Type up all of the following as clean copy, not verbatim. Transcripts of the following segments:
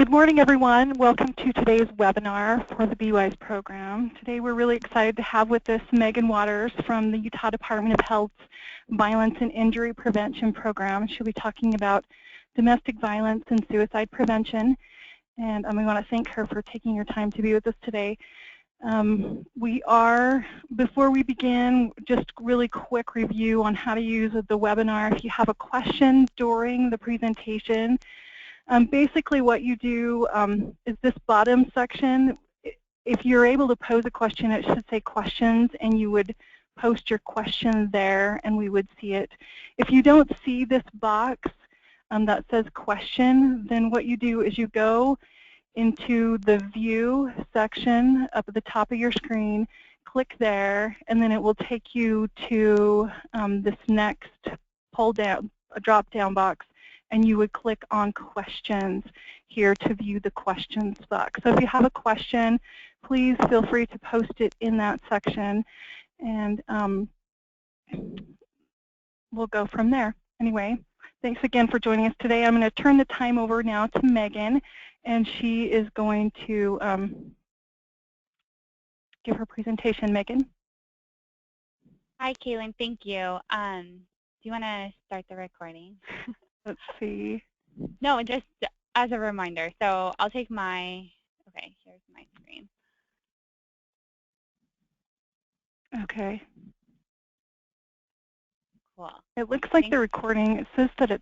Good morning, everyone. Welcome to today's webinar for the BWISE program. Today we're really excited to have with us Megan Waters from the Utah Department of Health's Violence and Injury Prevention Program. She'll be talking about domestic violence and suicide prevention. And we want to thank her for taking your time to be with us today. Before we begin, just really quick review on how to use the webinar. If you have a question during the presentation, basically what you do is this bottom section. If you're able to pose a question, it should say questions, and you would post your question there and we would see it. If you don't see this box that says question, then what you do is you go into the view section up at the top of your screen, click there, and then it will take you to this next drop down box, and you would click on questions here to view the questions box. So if you have a question, please feel free to post it in that section, and we'll go from there. Anyway, thanks again for joining us today. I'm going to turn the time over now to Megan, and she is going to give her presentation. Megan? Hi, Kaylin. Thank you. Do you want to start the recording? Let's see. No, just as a reminder. So I'll take okay, here's my screen. Okay. Cool. It looks like the recording, it says that it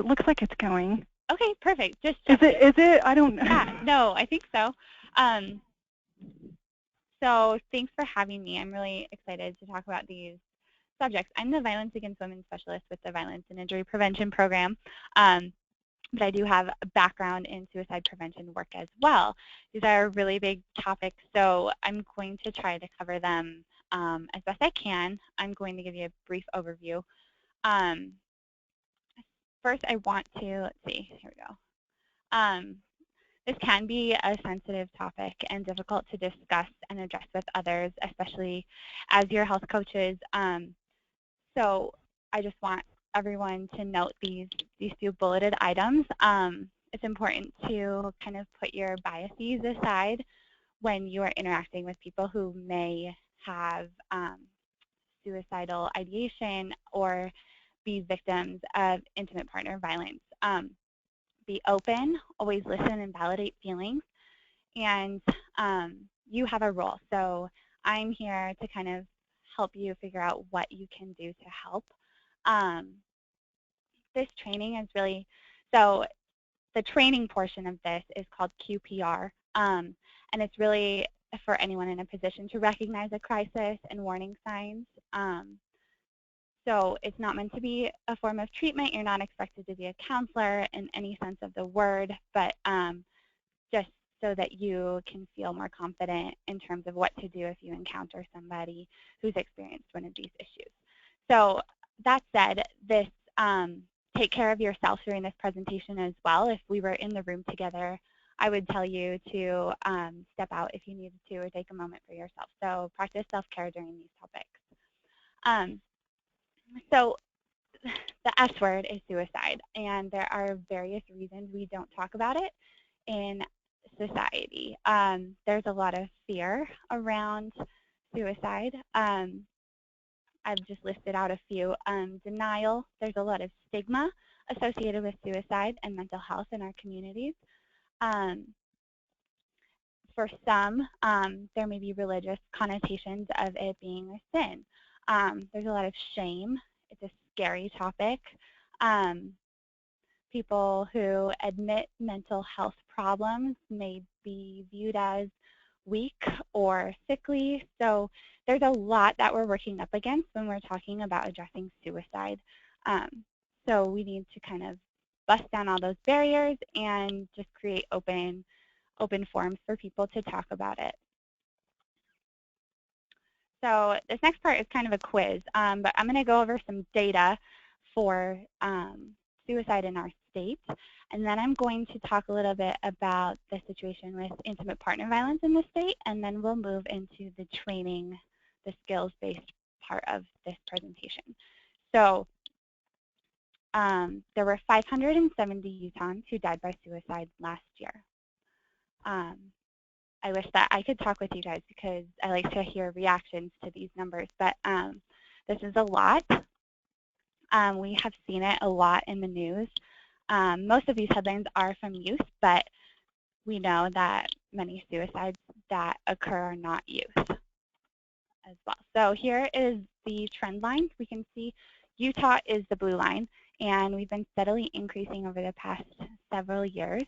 looks like it's going. Okay, perfect. Just is it? I don't know. Yeah, no, I think so. So thanks for having me. I'm really excited to talk about these subjects. I'm the Violence Against Women Specialist with the Violence and Injury Prevention Program, but I do have a background in suicide prevention work as well. These are really big topics, so I'm going to try to cover them as best I can. I'm going to give you a brief overview. First, I want to, let's see, here we go. This can be a sensitive topic and difficult to discuss and address with others, especially as your health coaches. So I just want everyone to note these few bulleted items. It's important to kind of put your biases aside when you are interacting with people who may have suicidal ideation or be victims of intimate partner violence. Be open, always listen and validate feelings, and you have a role. So I'm here to kind of help you figure out what you can do to help. This training is really, so the training portion of this is called QPR, and it's really for anyone in a position to recognize a crisis and warning signs. So it's not meant to be a form of treatment. You're not expected to be a counselor in any sense of the word, but just so that you can feel more confident in terms of what to do if you encounter somebody who's experienced one of these issues. So that said, this take care of yourself during this presentation as well. If we were in the room together, I would tell you to step out if you needed to or take a moment for yourself. So practice self-care during these topics. So the S word is suicide, and there are various reasons we don't talk about it in society. There's a lot of fear around suicide. I've just listed out a few. Denial, there's a lot of stigma associated with suicide and mental health in our communities. For some, there may be religious connotations of it being a sin. There's a lot of shame. It's a scary topic. People who admit mental health problems may be viewed as weak or sickly. So there's a lot that we're working up against when we're talking about addressing suicide. So we need to kind of bust down all those barriers and just create open forums for people to talk about it. So this next part is kind of a quiz, but I'm going to go over some data for suicide in our state, and then I'm going to talk a little bit about the situation with intimate partner violence in the state, and then we'll move into the training, the skills-based part of this presentation. So there were 570 Utahns who died by suicide last year. I wish that I could talk with you guys because I like to hear reactions to these numbers, but this is a lot. We have seen it a lot in the news. Most of these headlines are from youth, but we know that many suicides that occur are not youth as well. So here is the trend line. We can see Utah is the blue line, and we've been steadily increasing over the past several years,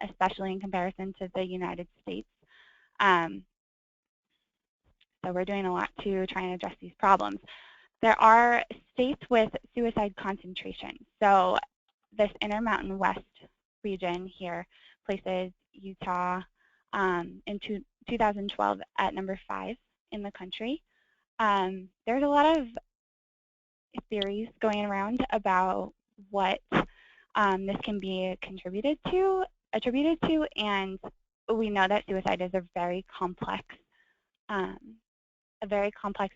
especially in comparison to the United States. So we're doing a lot to try and address these problems. There are states with suicide concentration. So this Intermountain West region here places Utah in 2012 at number 5 in the country. There's a lot of theories going around about what this can be attributed to, and we know that suicide is a very complex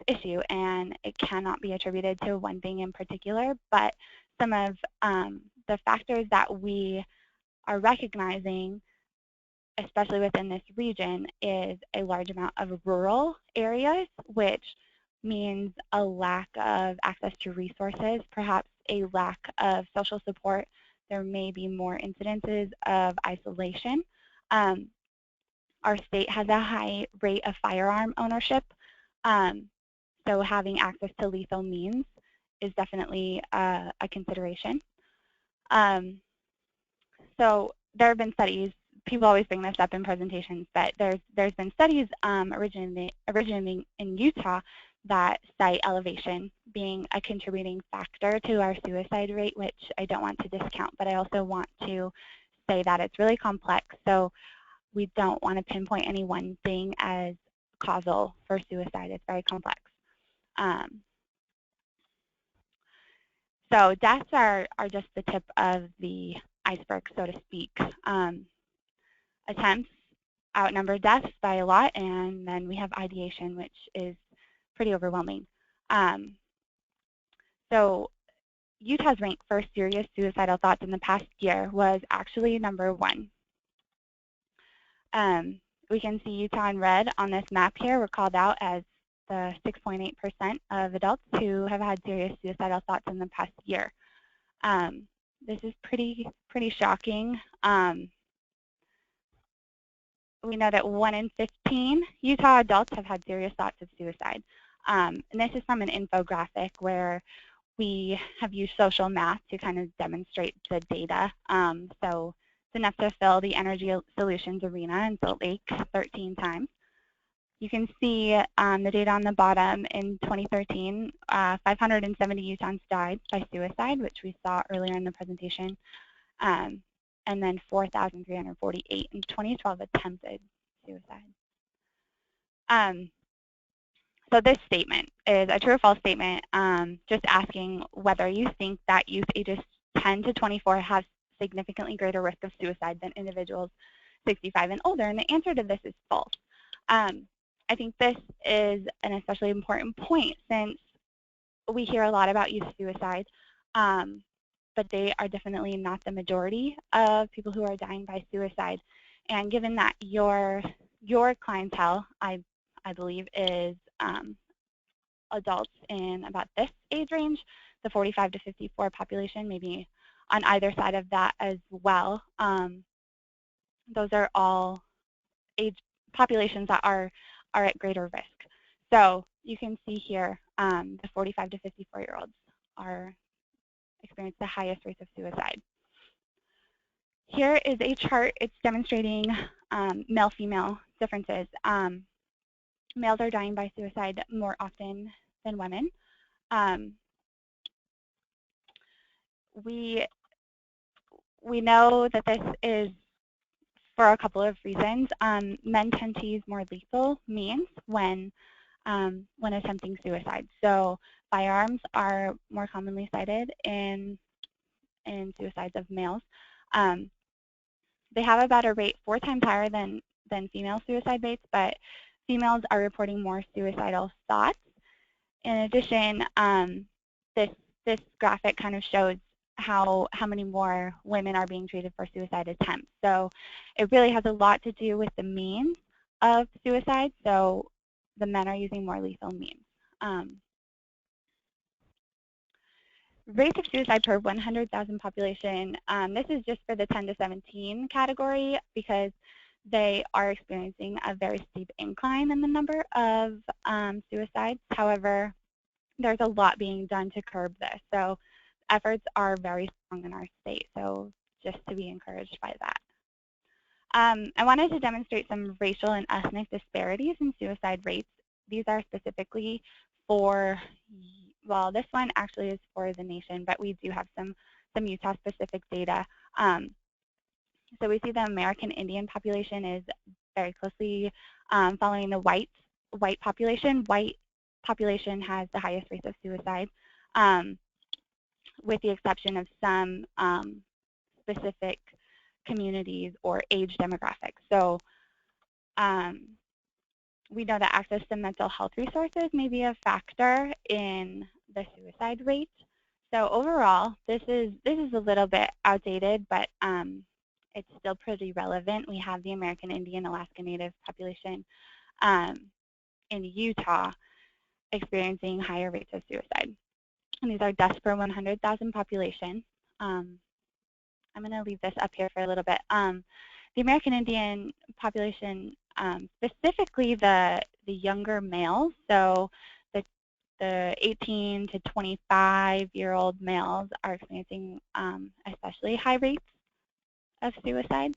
issue, and it cannot be attributed to one thing in particular, but some of the factors that we are recognizing, especially within this region, is a large amount of rural areas, which means a lack of access to resources, perhaps a lack of social support. There may be more incidences of isolation. Our state has a high rate of firearm ownership, so having access to lethal means is definitely a consideration. So there have been studies, people always bring this up in presentations, but there's been studies originating in Utah that cite elevation being a contributing factor to our suicide rate, which I don't want to discount, but I also want to say that it's really complex. So we don't want to pinpoint any one thing as causal for suicide. It's very complex. So deaths are just the tip of the iceberg, so to speak. Attempts outnumber deaths by a lot, and then we have ideation, which is pretty overwhelming. So Utah's rank for serious suicidal thoughts in the past year was actually number 1. We can see Utah in red on this map here. We're called out as the 6.8% of adults who have had serious suicidal thoughts in the past year. This is pretty shocking. We know that 1 in 15 Utah adults have had serious thoughts of suicide. And this is from an infographic where we have used social math to kind of demonstrate the data. So it's enough to fill the Energy Solutions Arena in Salt Lake 13 times. You can see the data on the bottom. In 2013, 570 Utahns died by suicide, which we saw earlier in the presentation. And then 4,348 in 2012 attempted suicide. So this statement is a true or false statement, just asking whether you think that youth ages 10 to 24 have significantly greater risk of suicide than individuals 65 and older, and the answer to this is false. I think this is an especially important point since we hear a lot about youth suicide, but they are definitely not the majority of people who are dying by suicide. And given that your clientele, I believe, is adults in about this age range, the 45 to 54 population, maybe on either side of that as well. Those are all age populations that are at greater risk. So you can see here the 45 to 54-year-olds are experience the highest rates of suicide. Here is a chart. It's demonstrating male-female differences. Males are dying by suicide more often than women. We know that this is for a couple of reasons. Men tend to use more lethal means when attempting suicide. So firearms are more commonly cited in suicides of males. They have about a rate 4 times higher than female suicide rates, but females are reporting more suicidal thoughts. In addition, this graphic kind of shows how many more women are being treated for suicide attempts. So it really has a lot to do with the means of suicide. So the men are using more lethal means. Rates of suicide per 100,000 population, this is just for the 10 to 17 category because they are experiencing a very steep incline in the number of suicides. However, there's a lot being done to curb this. So efforts are very strong in our state, so just to be encouraged by that. I wanted to demonstrate some racial and ethnic disparities in suicide rates. These are specifically for, well, this one actually is for the nation, but we do have some Utah-specific data. So we see the American Indian population is very closely following the white population. White population has the highest rates of suicide, with the exception of some specific communities or age demographics. So we know that access to mental health resources may be a factor in the suicide rate. So overall, this is a little bit outdated, but it's still pretty relevant. We have the American Indian Alaska Native population in Utah experiencing higher rates of suicide. And these are deaths per 100,000 population. I'm going to leave this up here for a little bit. The American Indian population, specifically the younger males, so the 18 to 25-year-old males are experiencing especially high rates of suicide.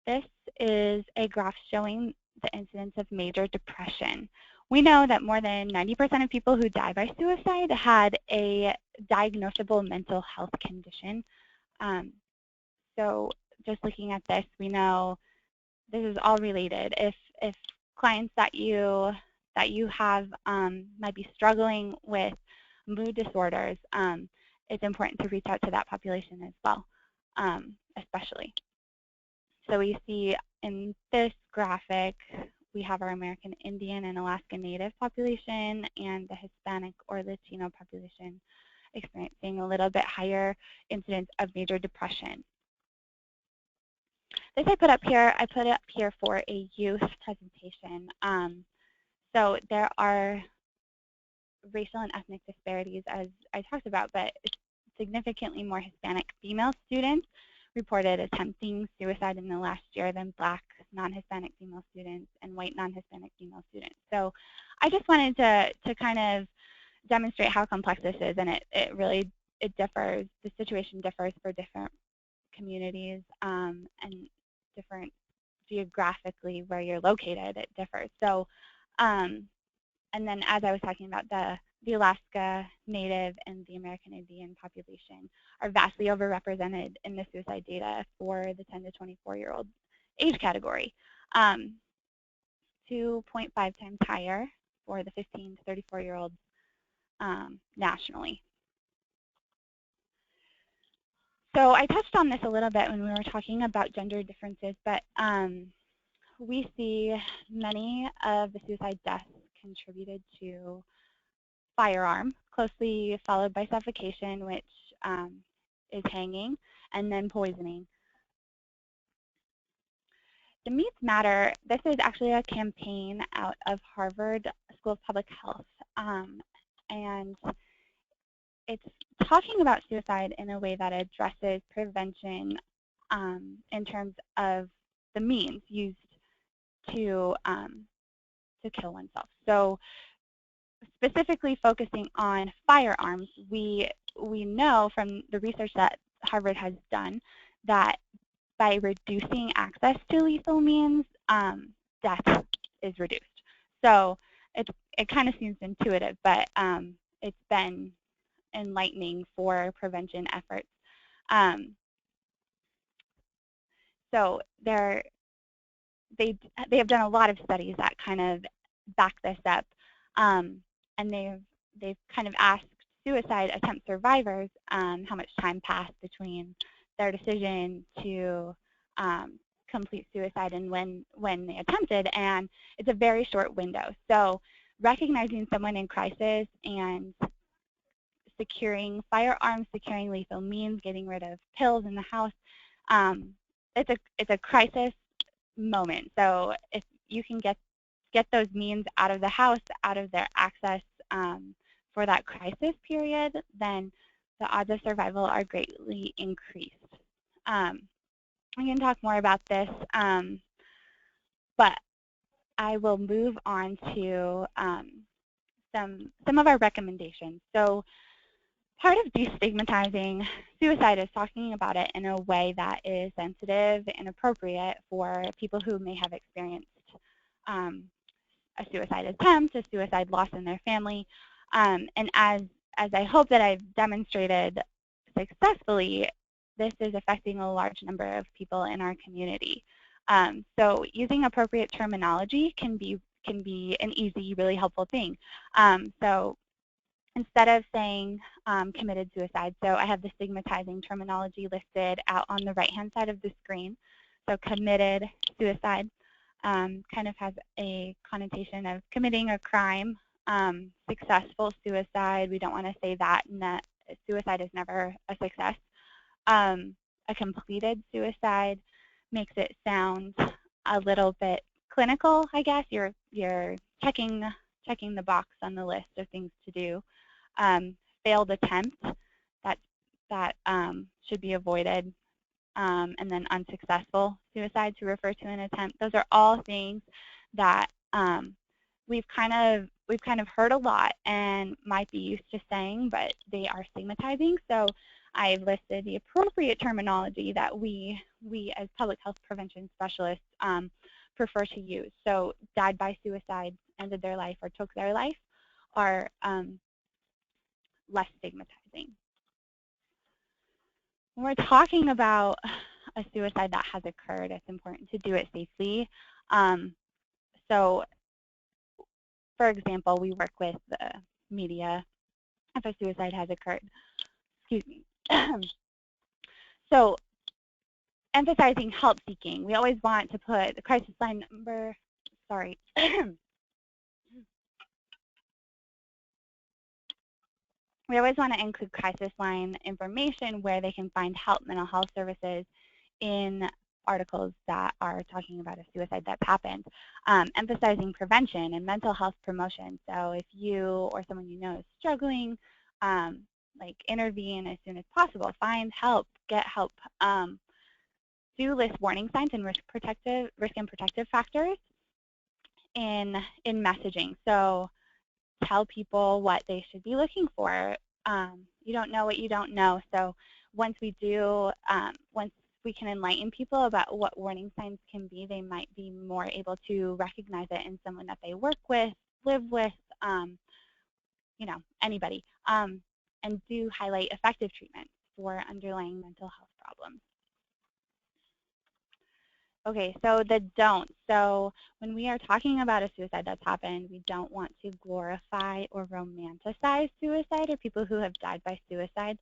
This is a graph showing the incidence of major depression. We know that more than 90% of people who die by suicide had a diagnosable mental health condition. So just looking at this, we know this is all related. If clients that you have might be struggling with mood disorders, it's important to reach out to that population as well, especially. So we see in this graphic, we have our American Indian and Alaska Native population and the Hispanic or Latino population experiencing a little bit higher incidence of major depression. This I put up here for a youth presentation. So there are racial and ethnic disparities, as I talked about, but significantly more Hispanic female students reported attempting suicide in the last year than Black non-Hispanic female students and white non-Hispanic female students. So I just wanted to kind of demonstrate how complex this is, and it really differs. The situation differs for different communities and different geographically where you're located. It differs. So, and then as I was talking about, the Alaska Native and the American Indian population are vastly overrepresented in the suicide data for the 10 to 24-year-old age category, 2.5 times higher for the 15 to 34-year-olds nationally. So I touched on this a little bit when we were talking about gender differences, but we see many of the suicide deaths contributed to firearm, closely followed by suffocation, which is hanging, and then poisoning. The Meats Matter, this is actually a campaign out of Harvard School of Public Health, and it's talking about suicide in a way that addresses prevention in terms of the means used to kill oneself. So specifically focusing on firearms, we know from the research that Harvard has done that by reducing access to lethal means, death is reduced. So it kind of seems intuitive, but it's been enlightening for prevention efforts. So they have done a lot of studies that kind of back this up, and they've kind of asked suicide attempt survivors how much time passed between their decision to complete suicide and when they attempted, and it's a very short window. So recognizing someone in crisis and securing firearms, securing lethal means, getting rid of pills in the house. It's a crisis moment. So if you can get those means out of the house, out of their access for that crisis period, then the odds of survival are greatly increased. We can talk more about this, but I will move on to some of our recommendations. So part of destigmatizing suicide is talking about it in a way that is sensitive and appropriate for people who may have experienced a suicide attempt, a suicide loss in their family. And as I hope that I've demonstrated successfully, this is affecting a large number of people in our community. So using appropriate terminology can be an easy, really helpful thing. So instead of saying committed suicide, so I have the stigmatizing terminology listed out on the right-hand side of the screen. So committed suicide kind of has a connotation of committing a crime. Successful suicide, we don't want to say that, and that suicide is never a success. A completed suicide makes it sound a little bit clinical, I guess. You're checking the box on the list of things to do. Failed attempt, that should be avoided. And then unsuccessful suicide to refer to an attempt. Those are all things that we've kind of heard a lot and might be used to saying, but they are stigmatizing. So I've listed the appropriate terminology that we as public health prevention specialists prefer to use. So died by suicide, ended their life, or took their life are less stigmatizing. When we're talking about a suicide that has occurred, it's important to do it safely. So, for example, we work with the media if a suicide has occurred. Excuse me. So, emphasizing help seeking. We always want to put the crisis line number, sorry. We always want to include crisis line information where they can find help, mental health services in articles that are talking about a suicide that's happened. Emphasizing prevention and mental health promotion. So if you or someone you know is struggling, like intervene as soon as possible, find help, get help. Do list warning signs and risk and protective factors in messaging. So tell people what they should be looking for. You don't know what you don't know. So once we can enlighten people about what warning signs can be, they might be more able to recognize it in someone that they work with, live with, you know, anybody. And do highlight effective treatment for underlying mental health problems. Okay, so the don'ts. So when we are talking about a suicide that's happened, we don't want to glorify or romanticize suicide or people who have died by suicide.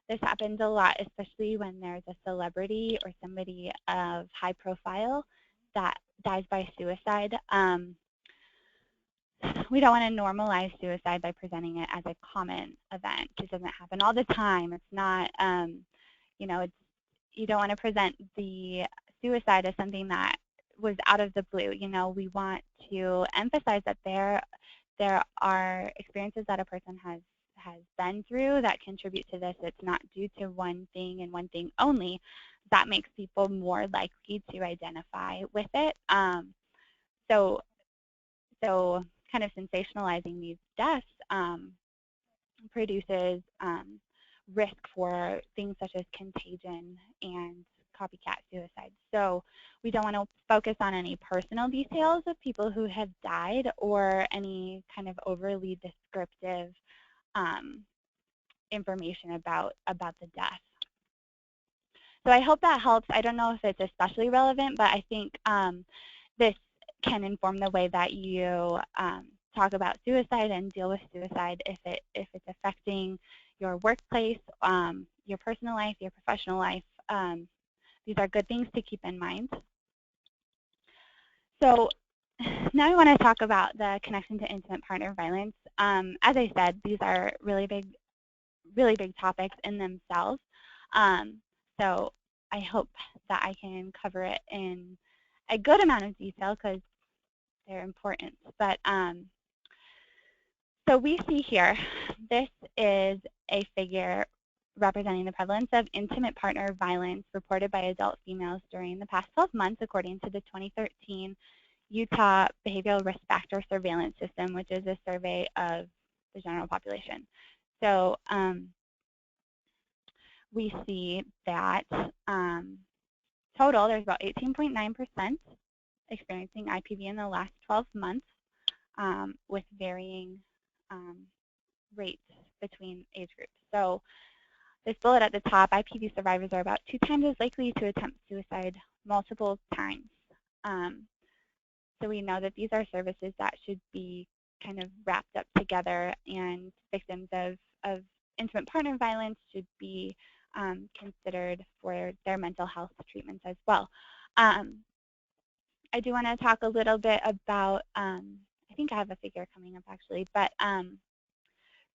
This happens a lot, especially when there's a celebrity or somebody of high profile that dies by suicide. We don't want to normalize suicide by presenting it as a common event. It doesn't happen all the time. It's not, you know, you don't want to present the suicide as something that was out of the blue. You know, we want to emphasize that there are experiences that a person has been through that contribute to this. It's not due to one thing and one thing only. That makes people more likely to identify with it. So kind of sensationalizing these deaths produces risk for things such as contagion and copycat suicide. So we don't want to focus on any personal details of people who have died or any kind of overly descriptive information about the death. So I hope that helps. I don't know if it's especially relevant, but I think this can inform the way that you talk about suicide and deal with suicide if it's affecting your workplace, your personal life, your professional life. These are good things to keep in mind. So now I want to talk about the connection to intimate partner violence. as I said, these are really big topics in themselves. So I hope that I can cover it in a good amount of detail because they're important. But so we see here, this is a figure representing the prevalence of intimate partner violence reported by adult females during the past 12 months, according to the 2013 Utah Behavioral Risk Factor Surveillance System, which is a survey of the general population. So we see that total, there's about 18.9% experiencing IPV in the last 12 months, with varying rates between age groups. So this bullet at the top, IPV survivors are about 2 times as likely to attempt suicide multiple times. So we know that these are services that should be kind of wrapped up together, and victims of intimate partner violence should be considered for their mental health treatments as well. I do want to talk a little bit about, I think I have a figure coming up actually, but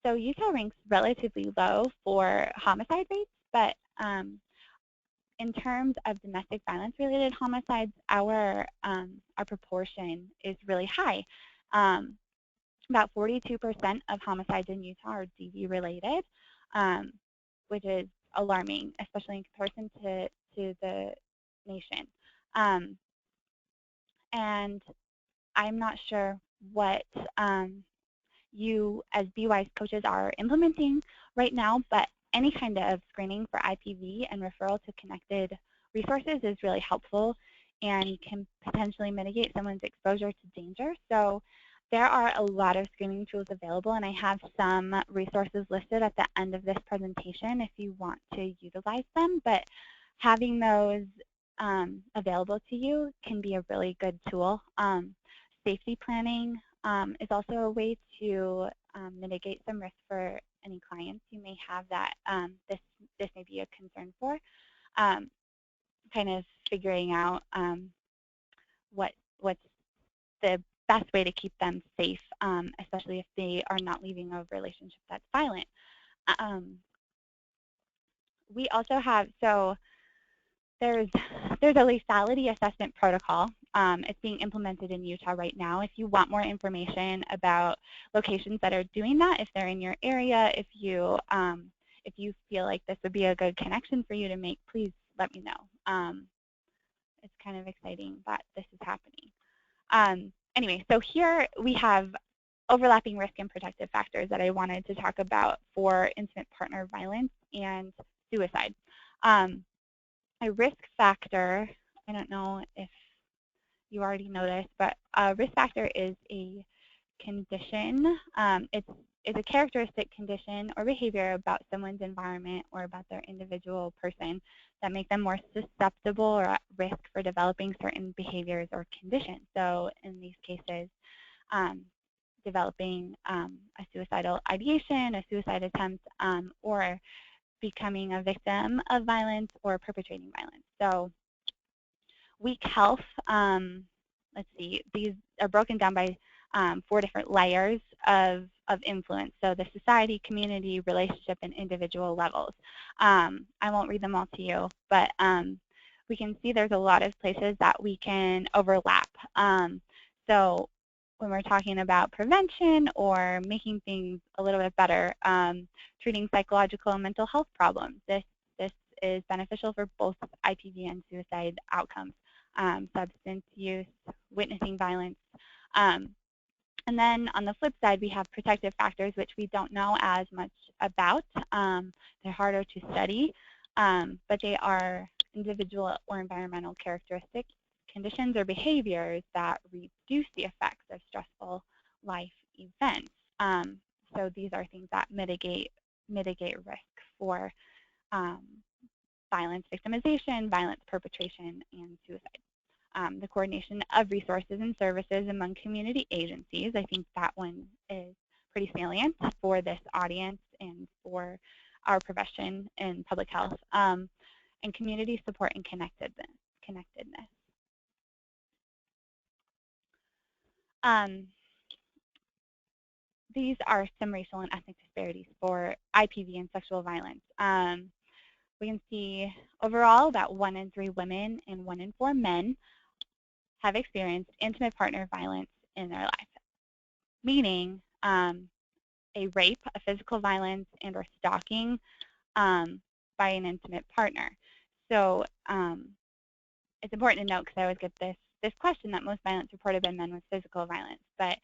so Utah ranks relatively low for homicide rates, but in terms of domestic violence-related homicides, our proportion is really high. About 42% of homicides in Utah are DV-related, which is alarming, especially in comparison to the nation. And I'm not sure what you as BWise coaches are implementing right now, but any kind of screening for IPV and referral to connected resources is really helpful and can potentially mitigate someone's exposure to danger. So there are a lot of screening tools available, and I have some resources listed at the end of this presentation if you want to utilize them. But having those available to you can be a really good tool. Safety planning is also a way to mitigate some risk for any clients you may have that this may be a concern for. Kind of figuring out what's the best way to keep them safe, especially if they are not leaving a relationship that's violent. We also have, so there's a lethality assessment protocol. It's being implemented in Utah right now. If you want more information about locations that are doing that, if they're in your area, if you feel like this would be a good connection for you to make, please let me know. It's kind of exciting that this is happening. Anyway, so here we have overlapping risk and protective factors that I wanted to talk about for intimate partner violence and suicide. A risk factor, I don't know if you already know this, but a risk factor is a condition. It's a characteristic condition or behavior about someone's environment or about their individual person that make them more susceptible or at risk for developing certain behaviors or conditions. So in these cases, developing a suicidal ideation, a suicide attempt, or becoming a victim of violence or perpetrating violence. So weak health, let's see, these are broken down by 4 different layers of influence. So the society, community, relationship, and individual levels. I won't read them all to you, but we can see there's a lot of places that we can overlap. So when we're talking about prevention or making things a little bit better, treating psychological and mental health problems, this is beneficial for both IPV and suicide outcomes. Substance use, witnessing violence. And then on the flip side, we have protective factors, which we don't know as much about. They're harder to study, but they are individual or environmental characteristics, conditions, or behaviors that reduce the effects of stressful life events. So these are things that mitigate risk for violence victimization, violence perpetration, and suicide. The coordination of resources and services among community agencies, I think that one is pretty salient for this audience and for our profession in public health, and community support and connectedness. these are some racial and ethnic disparities for IPV and sexual violence. We can see overall that 1 in 3 women and 1 in 4 men have experienced intimate partner violence in their life, meaning a rape, a physical violence, and or stalking by an intimate partner. So it's important to note, because I always get this question, that most violence reported by men was physical violence. But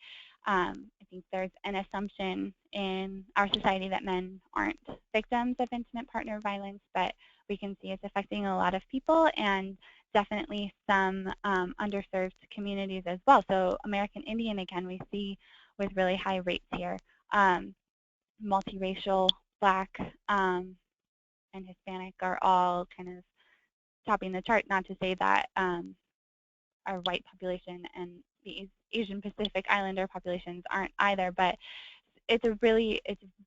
I think there's an assumption in our society that men aren't victims of intimate partner violence, but we can see it's affecting a lot of people, and definitely some underserved communities as well. So American Indian, again, we see with really high rates here. Multiracial, Black, and Hispanic are all kind of topping the chart. Not to say that our white population and the Asian Pacific Islander populations aren't either, but it's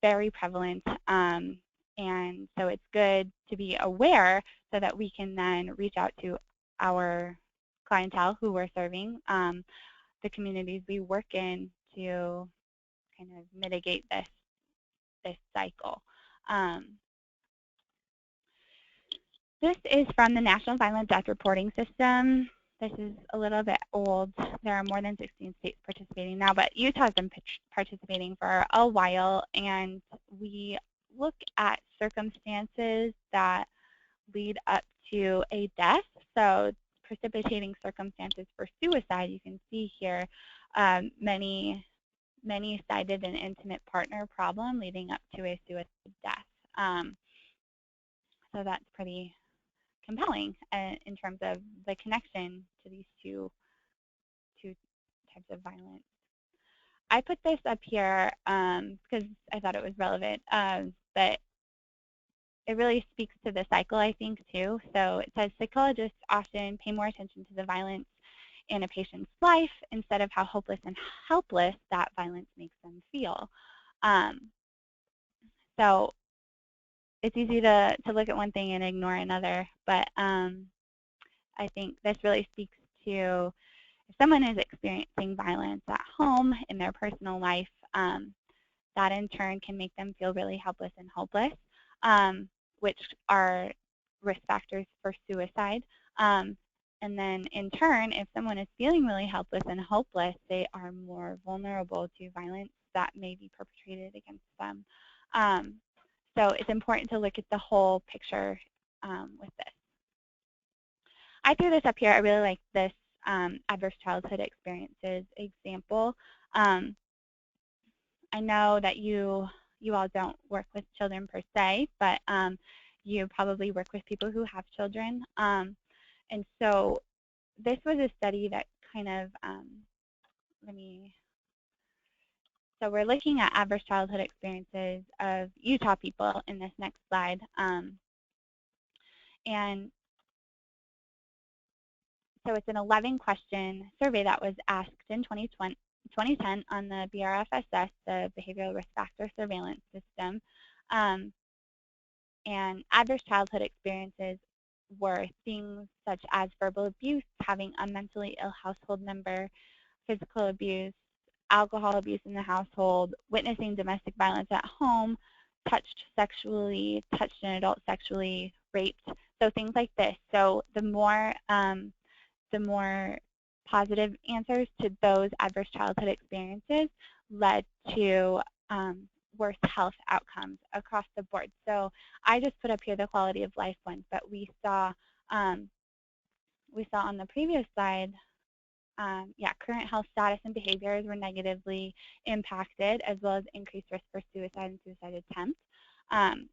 very prevalent, and so it's good to be aware so that we can then reach out to our clientele who we're serving, the communities we work in, to kind of mitigate this cycle. This is from the National Violent Death Reporting System. This is a little bit old. There are more than 16 states participating now, but Utah's been participating for a while, and we look at circumstances that lead up to a death. So precipitating circumstances for suicide, you can see here many cited an intimate partner problem leading up to a suicide death. So that's pretty compelling in terms of the connection to these two types of violence. I put this up here because I thought it was relevant, but it really speaks to the cycle, I think, too. So it says psychologists often pay more attention to the violence in a patient's life instead of how hopeless and helpless that violence makes them feel. So it's easy to look at one thing and ignore another, but I think this really speaks to, if someone is experiencing violence at home in their personal life, that in turn can make them feel really helpless and hopeless, which are risk factors for suicide. And then in turn, if someone is feeling really helpless and hopeless, they are more vulnerable to violence that may be perpetrated against them. So it's important to look at the whole picture with this. I threw this up here. I really like this adverse childhood experiences example. I know that you all don't work with children per se, but you probably work with people who have children. And so this was a study that kind of, so we're looking at adverse childhood experiences of Utah people in this next slide. And so it's an 11-question survey that was asked in 2010 on the BRFSS, the Behavioral Risk Factor Surveillance System. And adverse childhood experiences were things such as verbal abuse, having a mentally ill household member, physical abuse, alcohol abuse in the household, witnessing domestic violence at home, touched sexually, touched an adult sexually, raped, so things like this. So the more positive answers to those adverse childhood experiences led to worse health outcomes across the board. So I just put up here the quality of life ones, but we saw on the previous slide, current health status and behaviors were negatively impacted, as well as increased risk for suicide and suicide attempts.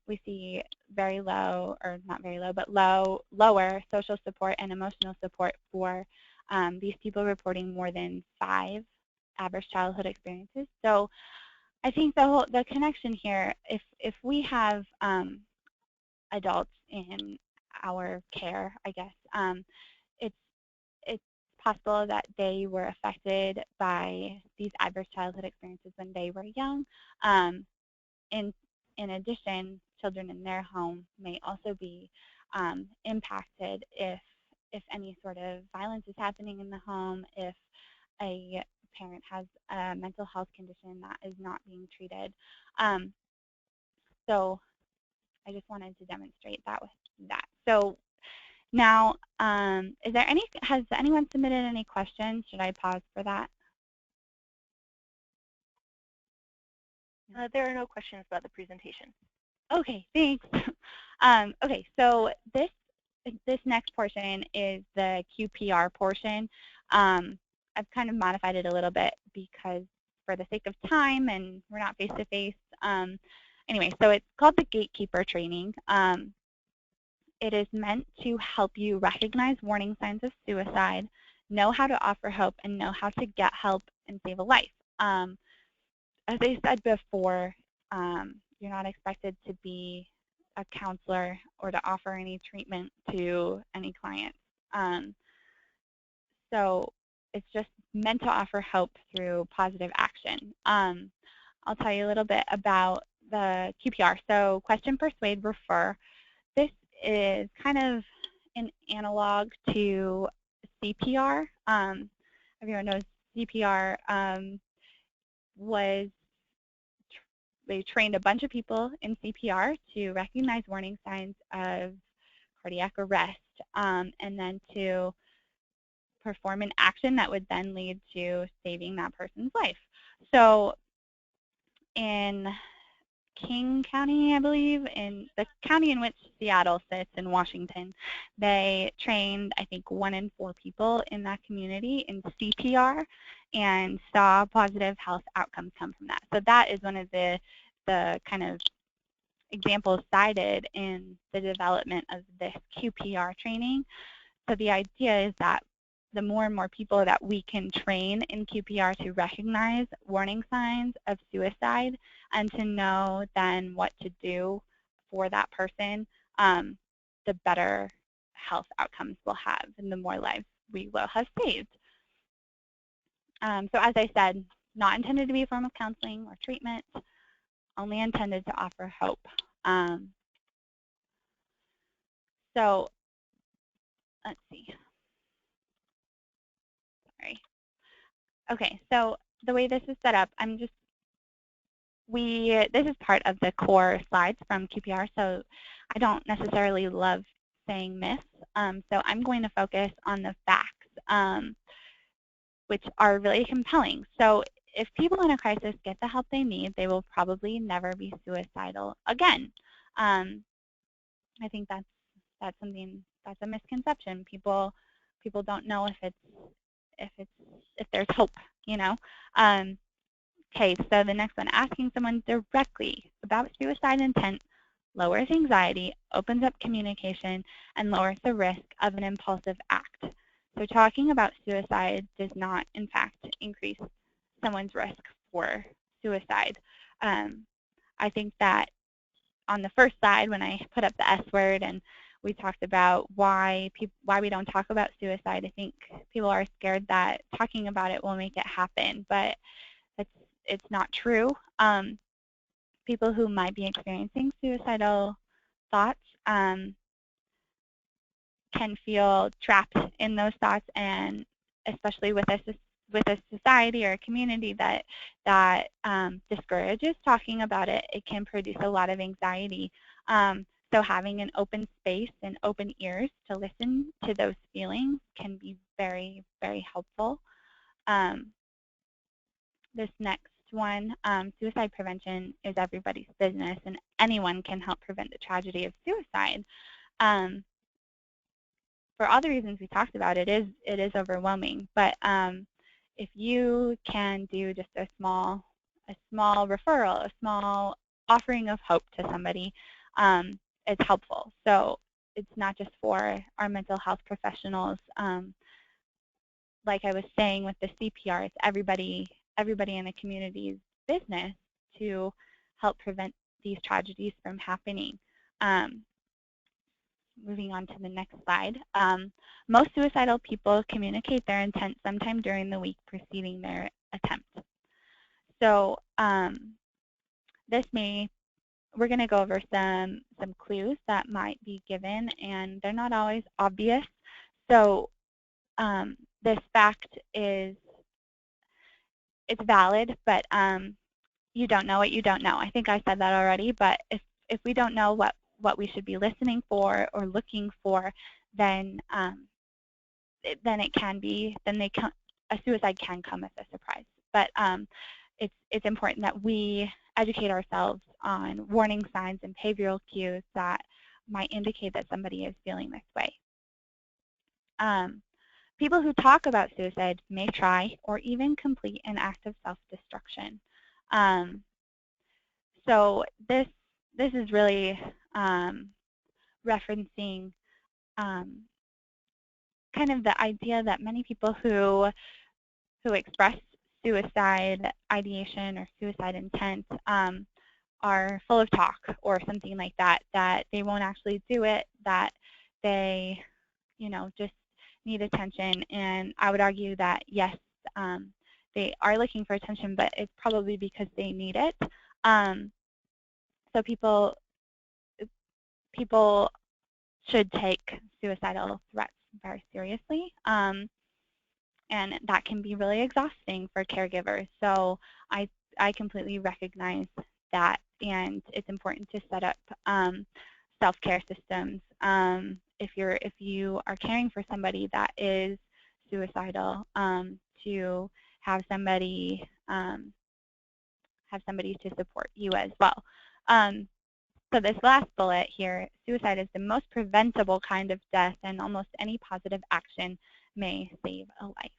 We see very low, or not very low, but lower social support and emotional support for these people reporting more than 5 adverse childhood experiences. So I think the connection here, if we have adults in our care, I guess, it's possible that they were affected by these adverse childhood experiences when they were young. In addition, children in their home may also be impacted if any sort of violence is happening in the home, if a parent has a mental health condition that is not being treated. So I just wanted to demonstrate that with that. So now, has anyone submitted any questions? Should I pause for that? There are no questions about the presentation. Okay, thanks. Okay, so this next portion is the QPR portion. I've kind of modified it a little bit because for the sake of time and we're not face-to-face. Anyway, so it's called the Gatekeeper Training. It is meant to help you recognize warning signs of suicide, know how to offer hope, and know how to get help and save a life. As I said before, you're not expected to be a counselor or to offer any treatment to any clients. So it's just meant to offer hope through positive action. I'll tell you a little bit about the QPR. So question, persuade, refer. This is kind of an analog to CPR. Everyone knows CPR they trained a bunch of people in CPR to recognize warning signs of cardiac arrest and then to perform an action that would then lead to saving that person's life. So in King County, I believe, in the county in which Seattle sits in Washington, they trained, I think, 1 in 4 people in that community in CPR and saw positive health outcomes come from that. So that is one of the kind of examples cited in the development of this QPR training. So the idea is that the more and more people that we can train in QPR to recognize warning signs of suicide and to know then what to do for that person, the better health outcomes we'll have and the more lives we will have saved. So as I said, not intended to be a form of counseling or treatment, only intended to offer hope. So let's see. Sorry. Okay, so the way this is set up, this is part of the core slides from QPR, so I don't necessarily love saying this. So I'm going to focus on the facts, which are really compelling. So if people in a crisis get the help they need, they will probably never be suicidal again. I think that's a misconception. People don't know if there's hope, you know. Okay, so the next one, asking someone directly about suicide intent lowers anxiety, opens up communication, and lowers the risk of an impulsive act. So talking about suicide does not, in fact, increase someone's risk for suicide. I think that on the first slide, when I put up the S word and we talked about why we don't talk about suicide, I think people are scared that talking about it will make it happen, but it's not true. People who might be experiencing suicidal thoughts can feel trapped in those thoughts, and especially with a society or a community that discourages talking about it, it can produce a lot of anxiety. So having an open space and open ears to listen to those feelings can be very, very helpful. This next one, suicide prevention is everybody's business, and anyone can help prevent the tragedy of suicide. For all the reasons we talked about, it is overwhelming. But if you can do just a small referral, a small offering of hope to somebody, it's helpful. So it's not just for our mental health professionals. Like I was saying with the CPR, it's everybody in the community's business to help prevent these tragedies from happening. Moving on to the next slide. Most suicidal people communicate their intent sometime during the week preceding their attempt. So we're going to go over some clues that might be given, and they're not always obvious. So this fact is it's valid, but you don't know what you don't know. I think I said that already, but if we don't know what we should be listening for or looking for, then it can be, a suicide can come as a surprise. But it's important that we educate ourselves on warning signs and behavioral cues that might indicate that somebody is feeling this way. People who talk about suicide may try or even complete an act of self-destruction. So this is really referencing kind of the idea that many people who express suicide ideation or suicide intent are full of talk or something like that, that they won't actually do it, that they, just need attention. And I would argue that, yes, they are looking for attention, but it's probably because they need it. So people should take suicidal threats very seriously. And that can be really exhausting for caregivers. So I completely recognize that, and it's important to set up self-care systems. If you are caring for somebody that is suicidal, to have somebody to support you as well. So this last bullet here, suicide is the most preventable kind of death, and almost any positive action may save a life.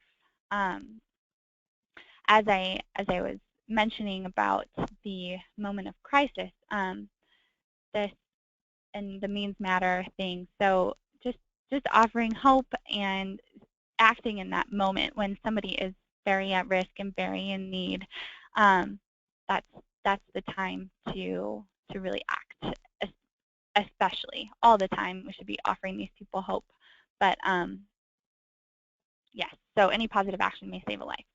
As I was mentioning about the moment of crisis, this and the means matter thing. So just offering hope and acting in that moment when somebody is very at risk and very in need. That's the time to really act. Especially all the time, we should be offering these people hope. But yes, so any positive action may save a life.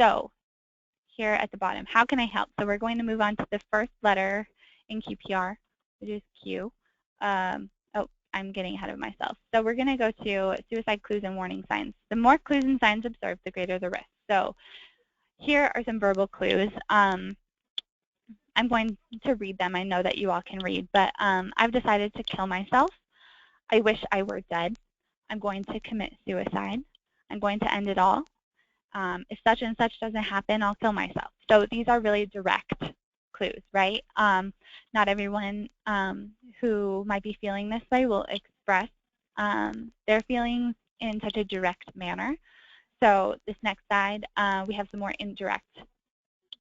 So here at the bottom, how can I help? So we're going to move on to the first letter in QPR, which is Q. Oh, I'm getting ahead of myself. So we're going to go to suicide clues and warning signs. The more clues and signs observed, the greater the risk. So here are some verbal clues. I'm going to read them. I know that you all can read, but I've decided to kill myself. I wish I were dead. I'm going to commit suicide. I'm going to end it all. If such and such doesn't happen, I'll kill myself. So these are really direct clues, right? Not everyone who might be feeling this way will express their feelings in such a direct manner. So this next slide, we have some more indirect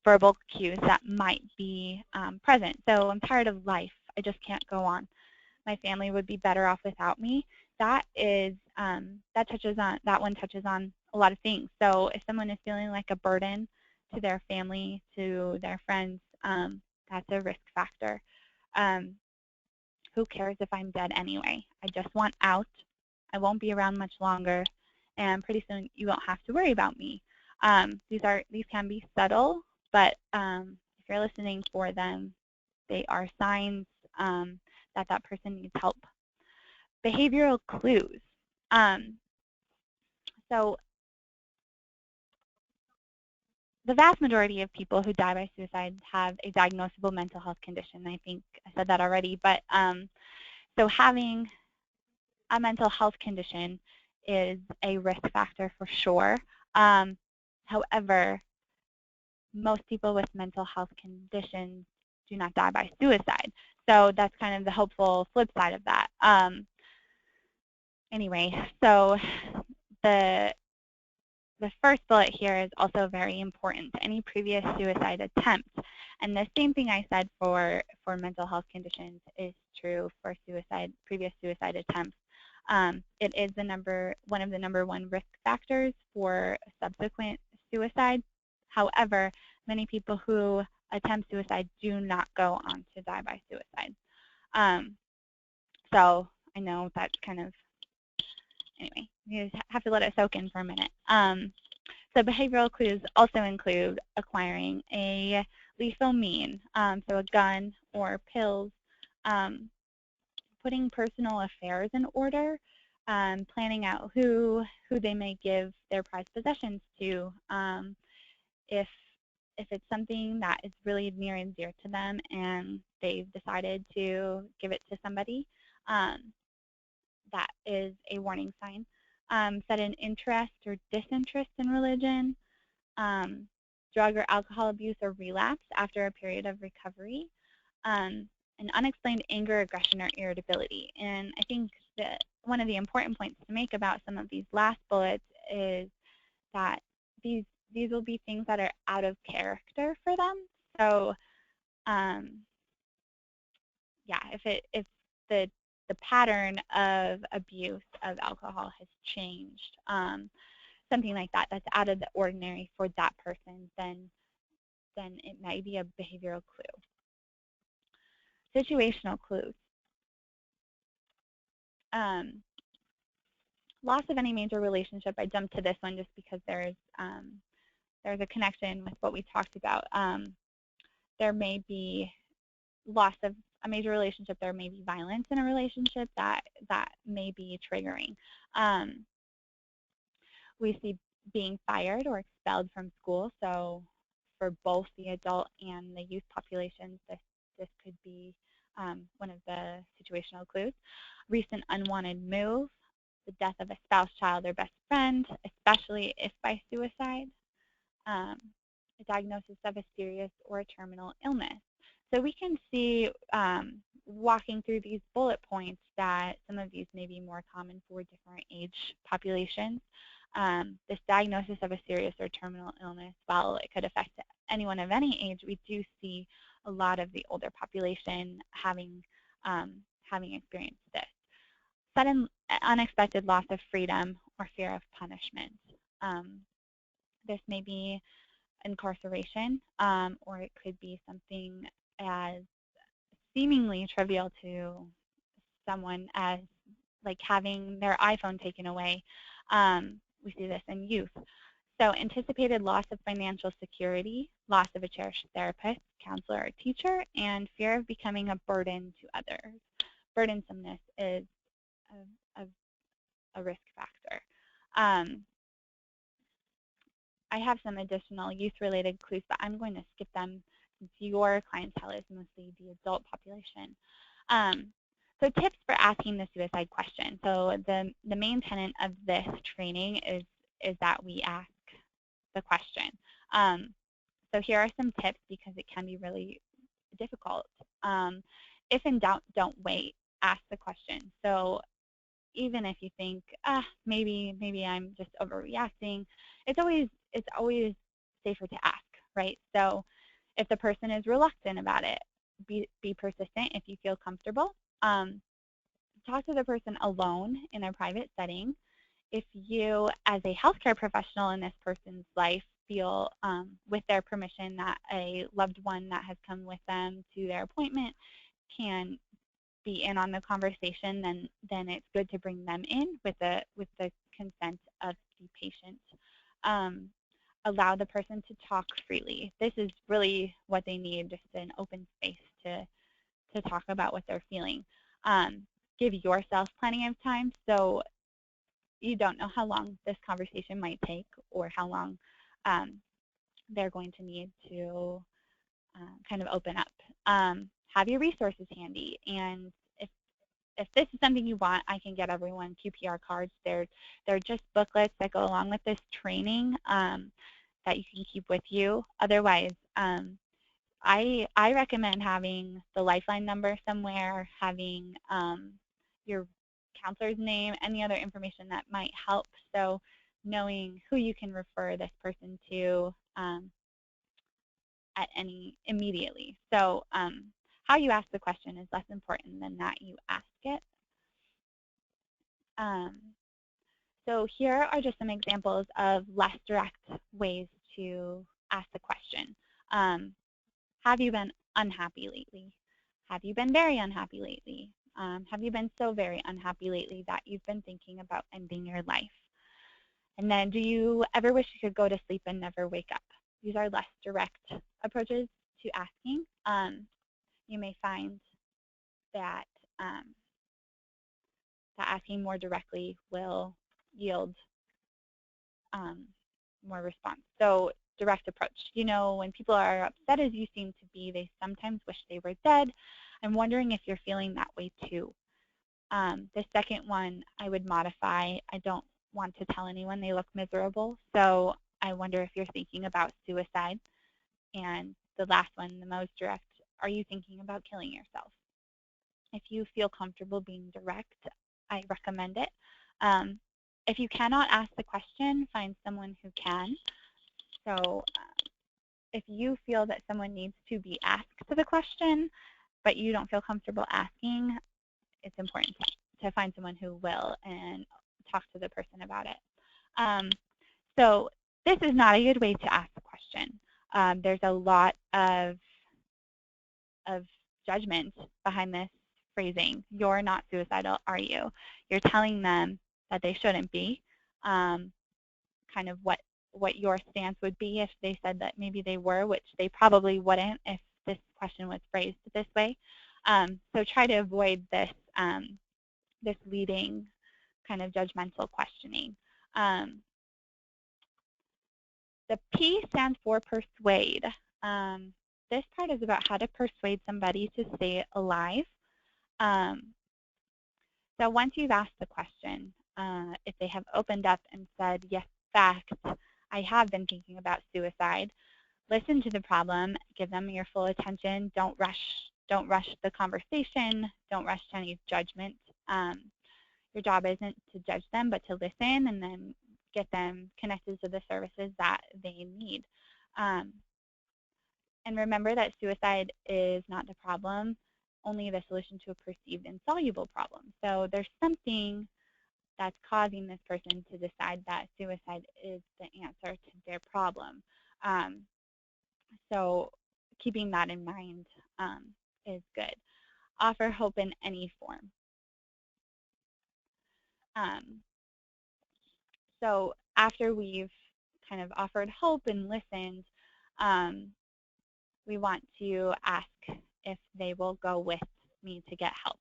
verbal cues that might be present. So I'm tired of life. I just can't go on. My family would be better off without me. That is that one touches on a lot of things. So if someone is feeling like a burden to their family, to their friends, that's a risk factor. Who cares if I'm dead anyway? I just want out. I won't be around much longer, and pretty soon you won't have to worry about me. These can be subtle, but if you're listening for them, they are signs that person needs help. Behavioral clues. So the vast majority of people who die by suicide have a diagnosable mental health condition. I think I said that already, but so having a mental health condition is a risk factor for sure. However, most people with mental health conditions do not die by suicide. So that's kind of the hopeful flip side of that. Anyway, so the first bullet here is also very important. Any previous suicide attempts. And the same thing I said for mental health conditions is true for previous suicide attempts. It is one of the number one risk factors for subsequent suicide. However, many people who attempt suicide do not go on to die by suicide. So I know that's kind of, anyway, you just have to let it soak in for a minute. So behavioral clues also include acquiring a lethal mean, so a gun or pills, putting personal affairs in order, planning out who they may give their prized possessions to. If if it's something that is really near and dear to them and they've decided to give it to somebody, that is a warning sign. Set an interest or disinterest in religion, drug or alcohol abuse or relapse after a period of recovery, an unexplained anger, aggression, or irritability. And I think that one of the important points to make about some of these last bullets is that these will be things that are out of character for them. So yeah, if the pattern of abuse of alcohol has changed, something like that, that's out of the ordinary for that person, then it might be a behavioral clue. Situational clues. Loss of any major relationship. I jumped to this one just because there's a connection with what we talked about. There may be loss of a major relationship. There may be violence in a relationship that may be triggering. We see being fired or expelled from school. So for both the adult and the youth populations, this could be one of the situational clues. Recent unwanted move, the death of a spouse, child, or best friend, especially if by suicide, a diagnosis of a serious or a terminal illness. So we can see, walking through these bullet points, that some of these may be more common for different age populations. This diagnosis of a serious or terminal illness, while it could affect anyone of any age, we do see a lot of the older population having experienced this. Sudden unexpected loss of freedom or fear of punishment. This may be incarceration, or it could be something as seemingly trivial to someone as like having their iPhone taken away. We see this in youth. So anticipated loss of financial security, loss of a cherished therapist, counselor, or teacher, and fear of becoming a burden to others. Burdensomeness is a risk factor. I have some additional youth-related clues, but I'm going to skip them since your clientele is mostly the adult population. So tips for asking the suicide question. So the main tenet of this training is that we ask the question. So here are some tips because it can be really difficult. If in doubt, don't wait. Ask the question. So even if you think, maybe I'm just overreacting, it's always safer to ask, right? So if the person is reluctant about it, be persistent if you feel comfortable. Talk to the person alone in a private setting. If you, as a healthcare professional in this person's life, feel with their permission that a loved one that has come with them to their appointment can be in on the conversation, then it's good to bring them in with the consent of the patient. Allow the person to talk freely. This is really what they need, just an open space to talk about what they're feeling. Give yourself plenty of time, so you don't know how long this conversation might take or how long they're going to need to kind of open up. Have your resources handy, and if this is something you want, I can get everyone QPR cards. They're just booklets that go along with this training that you can keep with you. Otherwise, I recommend having the Lifeline number somewhere, having your counselor's name, any other information that might help. So knowing who you can refer this person to immediately. So how you ask the question is less important than that you ask it. So here are just some examples of less direct ways to ask the question. Have you been unhappy lately? Have you been very unhappy lately? Have you been so very unhappy lately that you've been thinking about ending your life? And then, do you ever wish you could go to sleep and never wake up? These are less direct approaches to asking. You may find that that asking more directly will yield more response. So direct approach. You know, when people are upset as you seem to be, they sometimes wish they were dead. I'm wondering if you're feeling that way too. The second one I would modify. I don't want to tell anyone they look miserable, so I wonder if you're thinking about suicide. And the last one, the most direct, are you thinking about killing yourself? If you feel comfortable being direct, I recommend it. If you cannot ask the question, find someone who can. So if you feel that someone needs to be asked the question, but you don't feel comfortable asking, it's important to find someone who will and talk to the person about it. So this is not a good way to ask the question. There's a lot of judgment behind this phrasing. You're not suicidal, are you? You're telling them that they shouldn't be, kind of what your stance would be if they said that maybe they were, which they probably wouldn't if this question was phrased this way. So try to avoid this, this leading kind of judgmental questioning. The P stands for persuade. This part is about how to persuade somebody to stay alive. So once you've asked the question, if they have opened up and said, yes, fact, I have been thinking about suicide, listen to the problem, give them your full attention, don't rush the conversation, don't rush to any judgment. Your job isn't to judge them, but to listen and then get them connected to the services that they need. And remember that suicide is not the problem, only the solution to a perceived insoluble problem. So there's something that's causing this person to decide that suicide is the answer to their problem. So keeping that in mind is good. Offer hope in any form. So after we've kind of offered hope and listened, we want to ask if they will go with me to get help.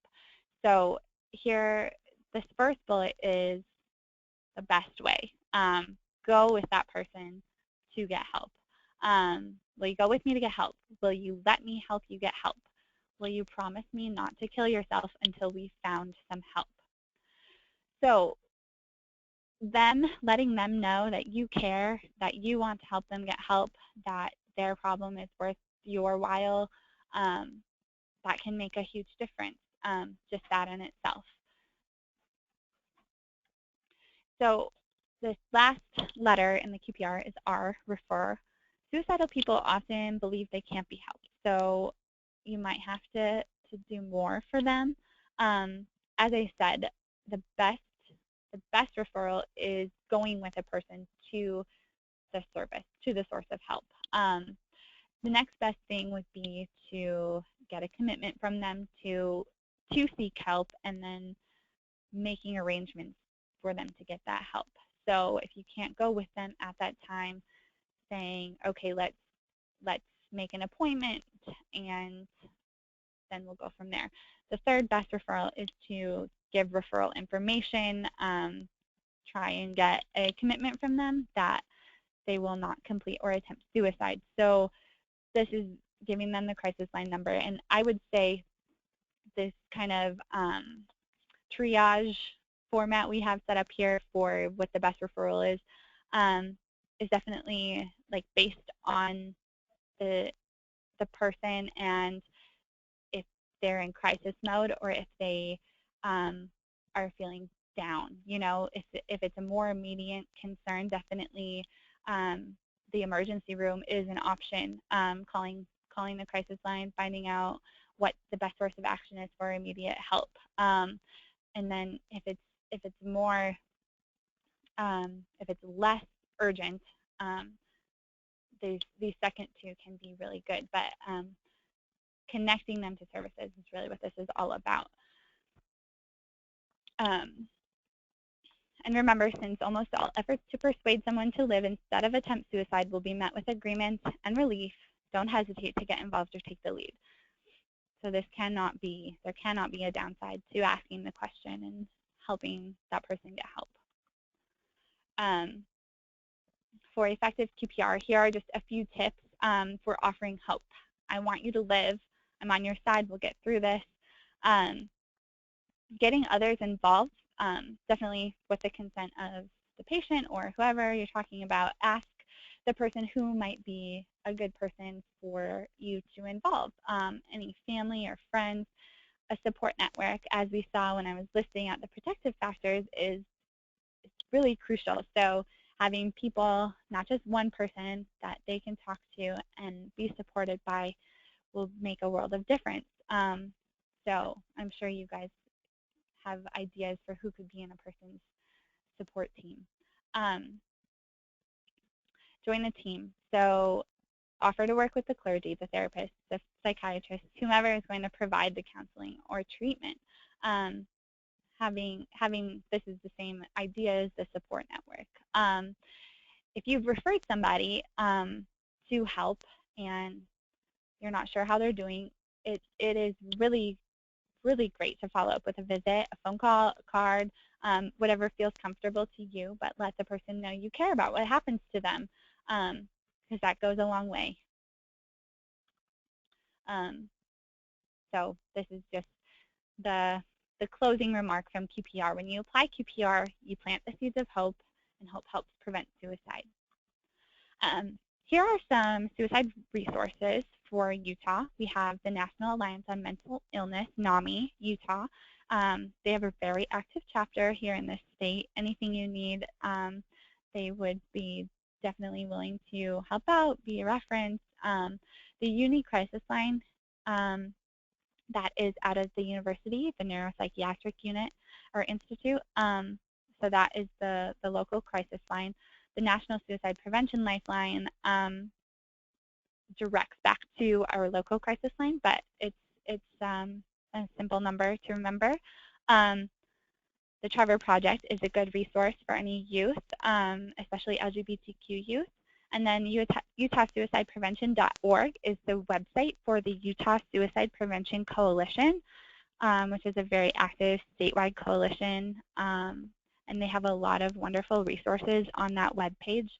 So here, this first bullet is the best way. Go with that person to get help. Will you go with me to get help? Will you let me help you get help? Will you promise me not to kill yourself until we found some help? So letting them know that you care, that you want to help them get help, that their problem is worth your while, that can make a huge difference, just that in itself. So this last letter in the QPR is R, refer. Suicidal people often believe they can't be helped, so you might have to do more for them. As I said, the best referral is going with a person to the service, to the source of help. The next best thing would be to get a commitment from them to seek help and then making arrangements for them to get that help. So if you can't go with them at that time, saying, okay, let's make an appointment and then we'll go from there. The third best referral is to give referral information, try and get a commitment from them that they will not complete or attempt suicide. So this is giving them the crisis line number. And I would say this kind of triage format we have set up here for what the best referral is definitely like based on the person and if they're in crisis mode or if they are feeling down. You know, if it's a more immediate concern, definitely the emergency room is an option. Calling the crisis line, finding out what the best course of action is for immediate help. And then if it's more if it's less urgent, these second two can be really good. But connecting them to services is really what this is all about. And remember, since almost all efforts to persuade someone to live instead of attempt suicide will be met with agreement and relief, don't hesitate to get involved or take the lead. So there cannot be a downside to asking the question and helping that person get help. for effective QPR, here are just a few tips for offering hope. I want you to live. I'm on your side. We'll get through this. Getting others involved, definitely with the consent of the patient or whoever you're talking about. Ask the person who might be a good person for you to involve. Any family or friends, a support network, as we saw when I was listing out the protective factors, is really crucial. So having people, not just one person that they can talk to and be supported by, will make a world of difference. So I'm sure you guys have ideas for who could be in a person's support team. Join the team. So offer to work with the clergy, the therapist, the psychiatrist, whomever is going to provide the counseling or treatment. Having this is the same idea as the support network. If you've referred somebody to help and you're not sure how they're doing, it is really great to follow up with a visit, a phone call, a card, whatever feels comfortable to you, but let the person know you care about what happens to them, because that goes a long way. So this is just the closing remark from QPR. When you apply QPR, you plant the seeds of hope, and hope helps prevent suicide. Here are some suicide resources for Utah. We have the National Alliance on Mental Illness, NAMI, Utah. They have a very active chapter here in this state. Anything you need, they would be definitely willing to help out, be a reference. The Uni Crisis Line, that is out of the university, the Neuropsychiatric Unit or Institute. So that is the local crisis line. The National Suicide Prevention Lifeline directs back to our local crisis line, but it's a simple number to remember. The Trevor Project is a good resource for any youth, especially LGBTQ youth. And then UtahSuicidePrevention.org is the website for the Utah Suicide Prevention Coalition, which is a very active statewide coalition. And they have a lot of wonderful resources on that webpage.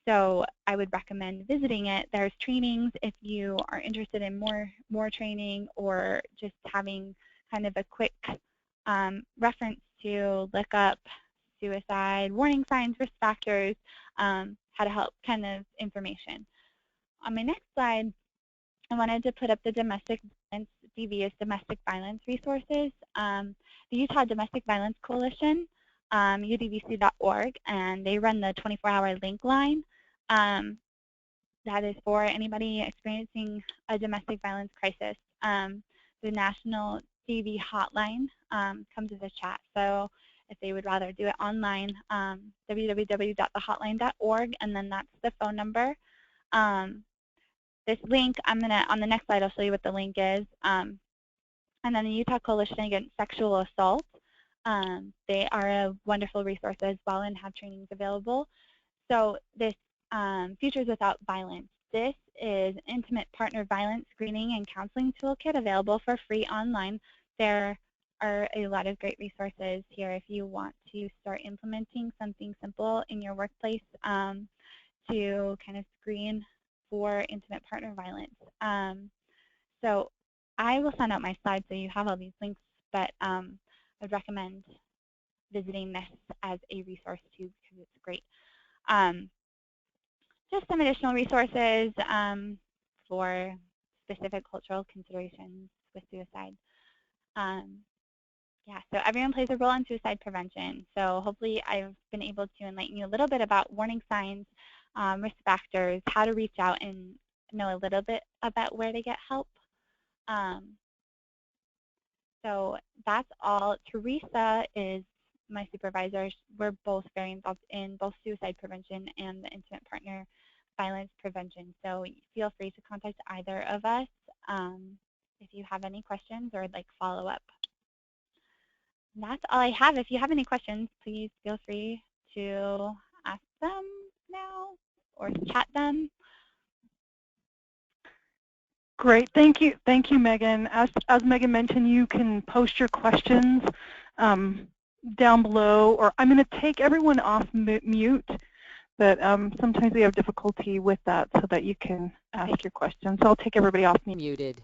So I would recommend visiting it. There's trainings if you are interested in more training, or just having kind of a quick reference to look up suicide, warning signs, risk factors, how to help kind of information. On my next slide, I wanted to put up the domestic violence, DVS domestic violence resources. The Utah Domestic Violence Coalition, udvc.org, and they run the 24-hour link line. That is for anybody experiencing a domestic violence crisis. The National DV hotline comes as a chat. So if they would rather do it online, www.thehotline.org, and then that's the phone number. This link, on the next slide, I'll show you what the link is. And then the Utah Coalition Against Sexual Assault. They are a wonderful resource as well and have trainings available. So this Futures Without Violence. This is intimate partner violence screening and counseling toolkit available for free online. There are a lot of great resources here if you want to start implementing something simple in your workplace to kind of screen for intimate partner violence. So I will send out my slides so you have all these links, but I'd recommend visiting this as a resource too, because it's great. Just some additional resources for specific cultural considerations with suicide. Yeah, so everyone plays a role in suicide prevention. So hopefully I've been able to enlighten you a little bit about warning signs, risk factors, how to reach out and know a little bit about where to get help. So that's all. Teresa is my supervisor. We're both very involved in both suicide prevention and the intimate partner violence prevention. So feel free to contact either of us if you have any questions or would like follow up. And that's all I have. If you have any questions, please feel free to ask them now or chat them. Great, thank you, Megan. As Megan mentioned, you can post your questions down below, or I'm going to take everyone off mute But sometimes we have difficulty with that so that you can ask your questions. So I'll take everybody off mute. Muted.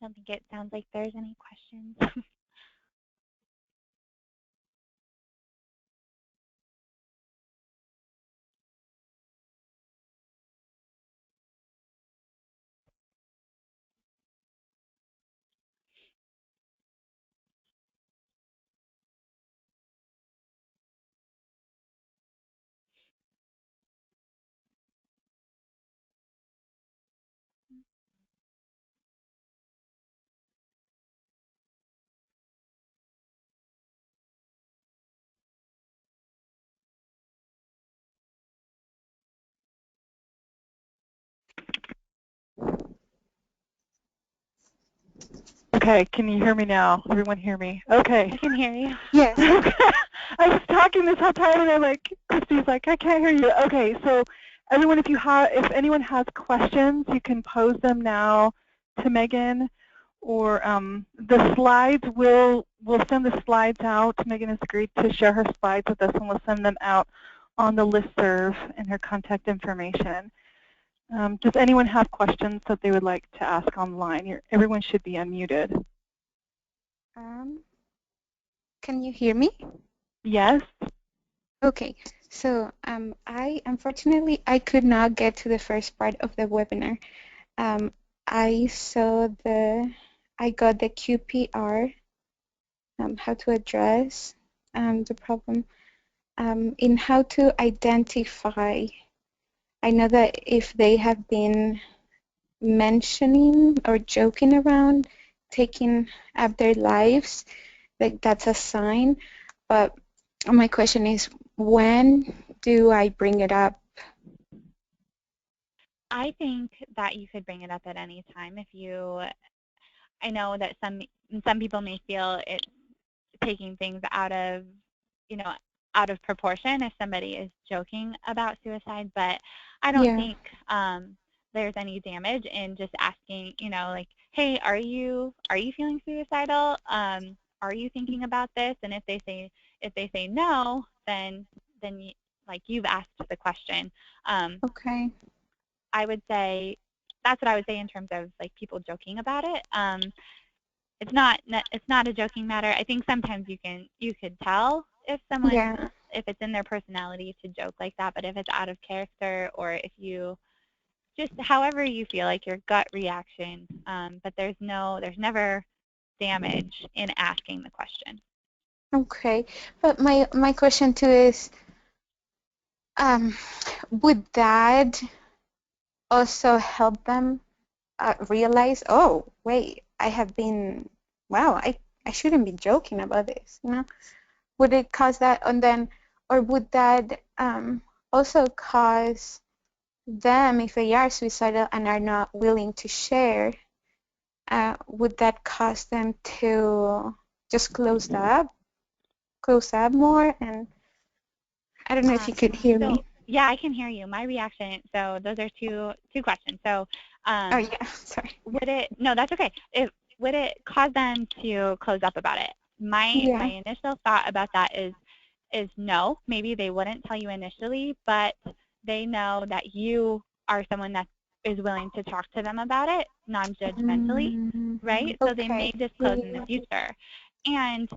I don't think it sounds like there's any questions. Okay, can you hear me now? Everyone hear me? Okay. I can hear you. Yes. I was talking this whole time and I'm like, Christy's like, I can't hear you. Okay, so everyone, if anyone has questions, you can pose them now to Megan, or the slides we'll send the slides out. Megan has agreed to share her slides with us, and we'll send them out on the listserv and her contact information. Does anyone have questions that they would like to ask online? Everyone should be unmuted. Can you hear me? Yes. Okay, so unfortunately I could not get to the first part of the webinar. I got the QPR, how to address the problem, in how to identify. I know that if they have been mentioning or joking around taking up their lives, that's a sign, but my question is, when do I bring it up? I think that you could bring it up at any time if you, I know that some people may feel it's taking things out of, out of proportion if somebody is joking about suicide, but I don't think there's any damage in just asking, like, hey, are you feeling suicidal? Are you thinking about this? And if they say no, then like you've asked the question. Okay. I would say that's what I would say in terms of like people joking about it. It's not a joking matter. I think sometimes you could tell if someone if it's in their personality to joke like that, but if it's out of character or if you just however you feel like your gut reaction, but there's never damage in asking the question. Okay, but my question too is, would that also help them realize, oh wait, I have been, wow, I shouldn't be joking about this, Would it cause that, and then, or would that also cause them, if they are suicidal and are not willing to share, would that cause them to just close up more? And I don't know if you could hear me. Yeah, I can hear you. My reaction, so those are two questions. So oh yeah, sorry. No, that's okay. Would it cause them to close up about it? My initial thought about that is no. Maybe they wouldn't tell you initially, but they know that you are someone that is willing to talk to them about it non-judgmentally, right? So they may disclose in the future. And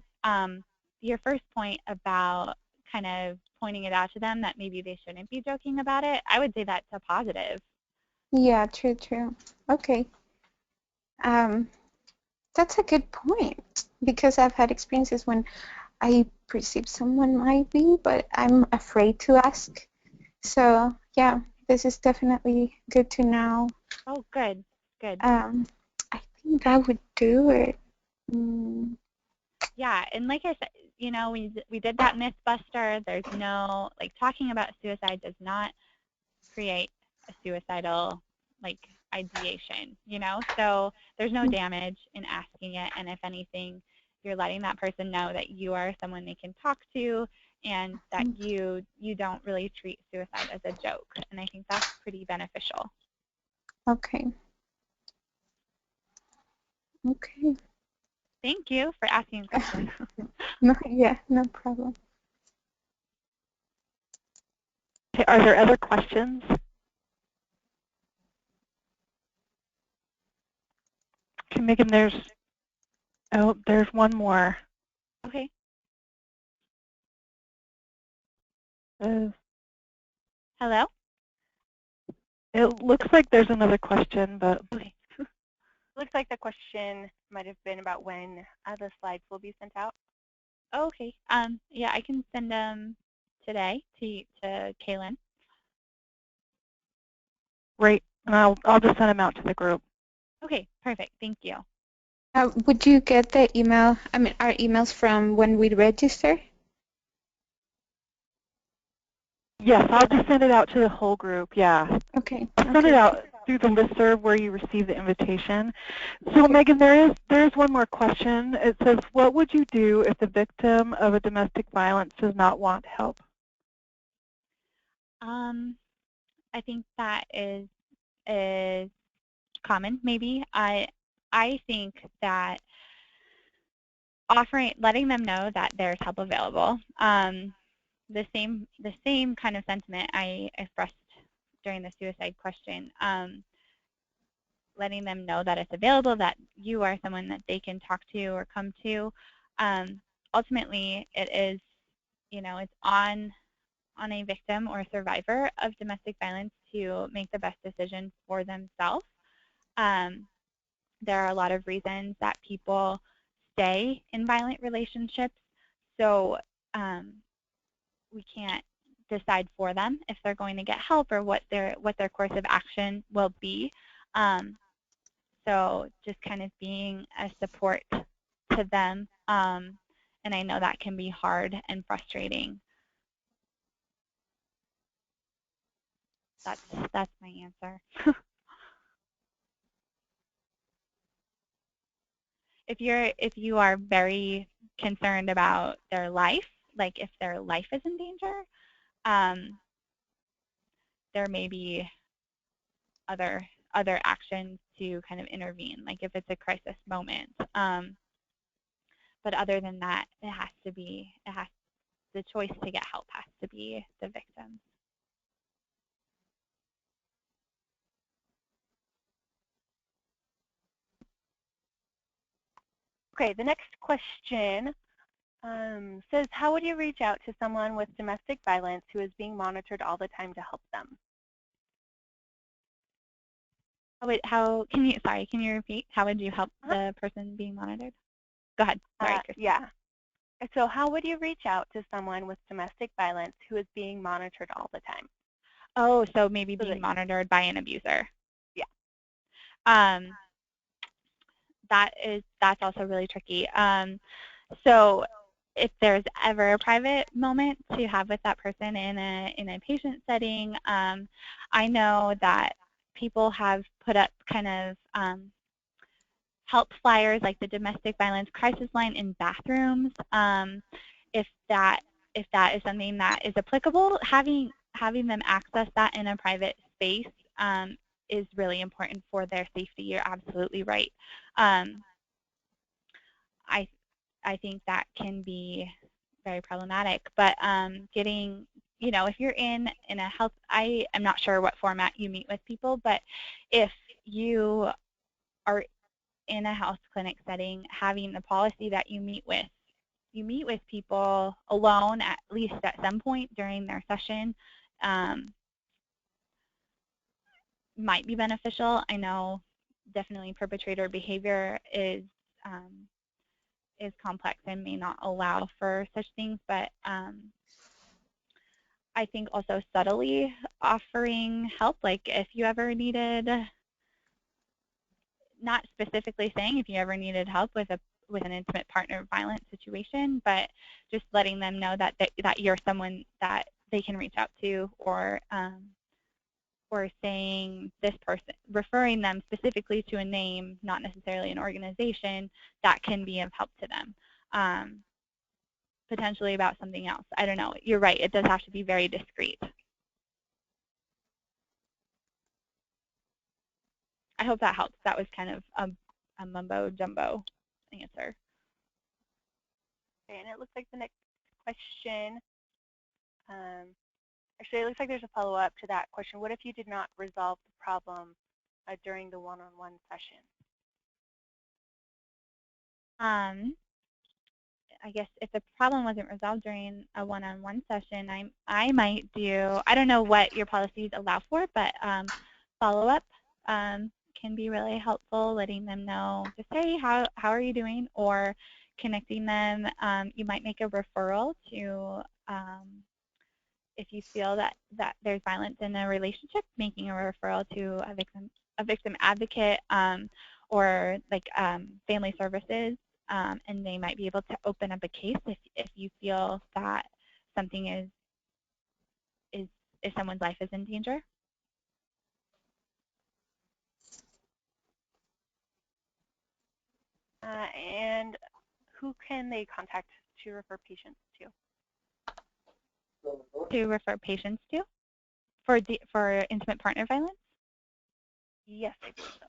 your first point about kind of pointing it out to them that maybe they shouldn't be joking about it, I would say that's a positive. Yeah, true. Okay. That's a good point, because I've had experiences when I perceive someone might be, but I'm afraid to ask. So yeah, this is definitely good to know. Oh, good, good. I think I would do it. Mm, Yeah, and like I said, we did that myth buster. There's no, like, talking about suicide does not create a suicidal, like, ideation, So there's no damage in asking it, and if anything, you're letting that person know that you are someone they can talk to and that you don't really treat suicide as a joke, and I think that's pretty beneficial. okay. Okay. Thank you for asking questions. No, yeah, no problem. Okay, are there other questions? Okay, Megan, there's one more. Okay. Hello? It looks like there's another question, but Okay. Looks like the question might have been about when the slides will be sent out. Okay. Yeah, I can send them today to Kaylin. great. And I'll just send them out to the group. Okay, perfect. Thank you. Would you get the email, our emails from when we register? Yes, I'll just send it out to the whole group, yeah. Okay. I'll send it out through the listserv where you receive the invitation. So Megan, there is one more question. It says, what would you do if the victim of a domestic violence does not want help? I think that is common, maybe. I think that letting them know that there's help available. The same kind of sentiment I expressed during the suicide question. Letting them know that it's available, that you are someone that they can talk to or come to. Ultimately, it is, it's on a victim or survivor of domestic violence to make the best decision for themselves. There are a lot of reasons that people stay in violent relationships, so we can't decide for them if they're going to get help or what their course of action will be. So just kind of being a support to them, and I know that can be hard and frustrating. That's my answer. If you are very concerned about their life, like if their life is in danger, there may be other actions to kind of intervene, like if it's a crisis moment. But other than that, the choice to get help has to be the victim's. Okay, the next question says, how would you reach out to someone with domestic violence who is being monitored all the time to help them? Can you repeat? How would you help the person being monitored? Go ahead. Sorry, Kristen. Yeah. So how would you reach out to someone with domestic violence who is being monitored all the time? Oh, so maybe being monitored by an abuser. Yeah. That's also really tricky. So if there's ever a private moment to have with that person in a patient setting, I know that people have put up kind of help flyers like the domestic violence crisis line in bathrooms. If that is something that is applicable, having them access that in a private space is really important for their safety. You're absolutely right. I think that can be very problematic, but getting, if you're in a health, I am not sure what format you meet with people, but if you are in a health clinic setting, having the policy that you meet with people alone at least at some point during their session might be beneficial. I know definitely perpetrator behavior is is complex and may not allow for such things, but I think also subtly offering help, like if you ever needed, not specifically saying if you ever needed help with an intimate partner violence situation, but just letting them know that that you're someone that they can reach out to, or saying this person, referring them specifically to a name, not necessarily an organization, that can be of help to them. Potentially about something else. I don't know. You're right. It does have to be very discreet. I hope that helps. That was kind of a mumbo-jumbo answer. Okay, and it looks like the next question, actually it looks like there's a follow-up to that question. What if you did not resolve the problem during the one-on-one session? I guess if the problem wasn't resolved during a one-on-one session, I might do, I don't know what your policies allow for, but follow-up can be really helpful, letting them know, just, hey, how are you doing? Or connecting them. You might make a referral to, if you feel that there's violence in a relationship, making a referral to a victim advocate, or like family services. And they might be able to open up a case if you feel that something if someone's life is in danger. And who can they contact to refer patients to? To refer patients to for intimate partner violence? Yes, I believe so.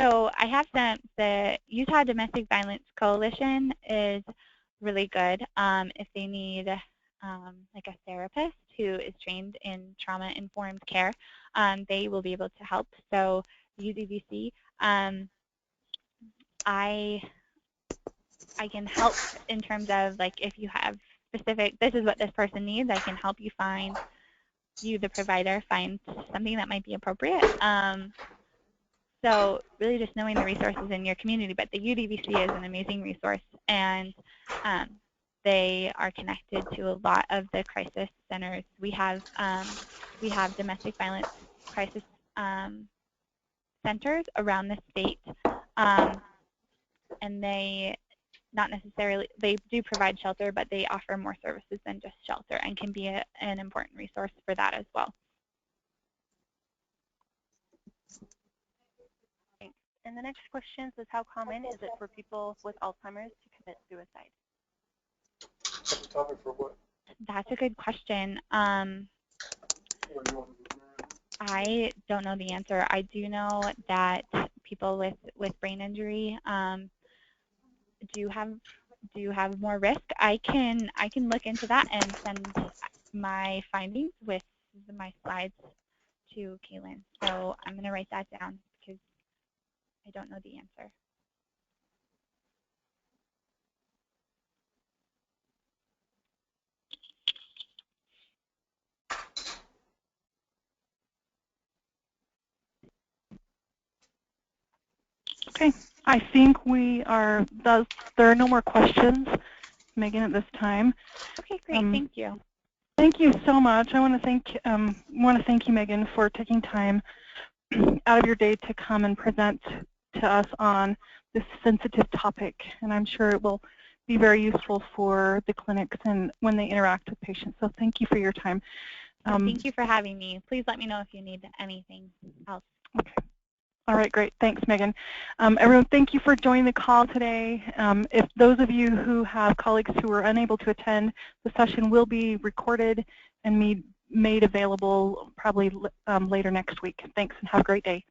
So I have the Utah Domestic Violence Coalition is really good. If they need like a therapist who is trained in trauma-informed care, they will be able to help. So UDVC, I can help in terms of, like, if you have specific, this is what this person needs, I can help you find, the provider, find something that might be appropriate. So really just knowing the resources in your community, but the UDVC is an amazing resource, and they are connected to a lot of the crisis centers. We have domestic violence crisis centers around the state, and they not necessarily, they do provide shelter, but they offer more services than just shelter, and can be an important resource for that as well. And the next question says, how common is it for people with Alzheimer's to commit suicide? That's a topic for what? That's a good question. I don't know the answer. I do know that people with brain injury do have more risk. I can look into that and send my findings with my slides to Kaylin. So I'm going to write that down because I don't know the answer. Okay, I think we are, there are no more questions, Megan, at this time. Okay, great, thank you. Thank you so much. I want to thank you, Megan, for taking time out of your day to come and present to us on this sensitive topic, and I'm sure it will be very useful for the clinics and when they interact with patients. So thank you for your time. Thank you for having me. Please let me know if you need anything else. Okay. All right, great. Thanks, Megan. Everyone, thank you for joining the call today. If those of you who have colleagues who were unable to attend, the session will be recorded and made available probably later next week. Thanks, and have a great day.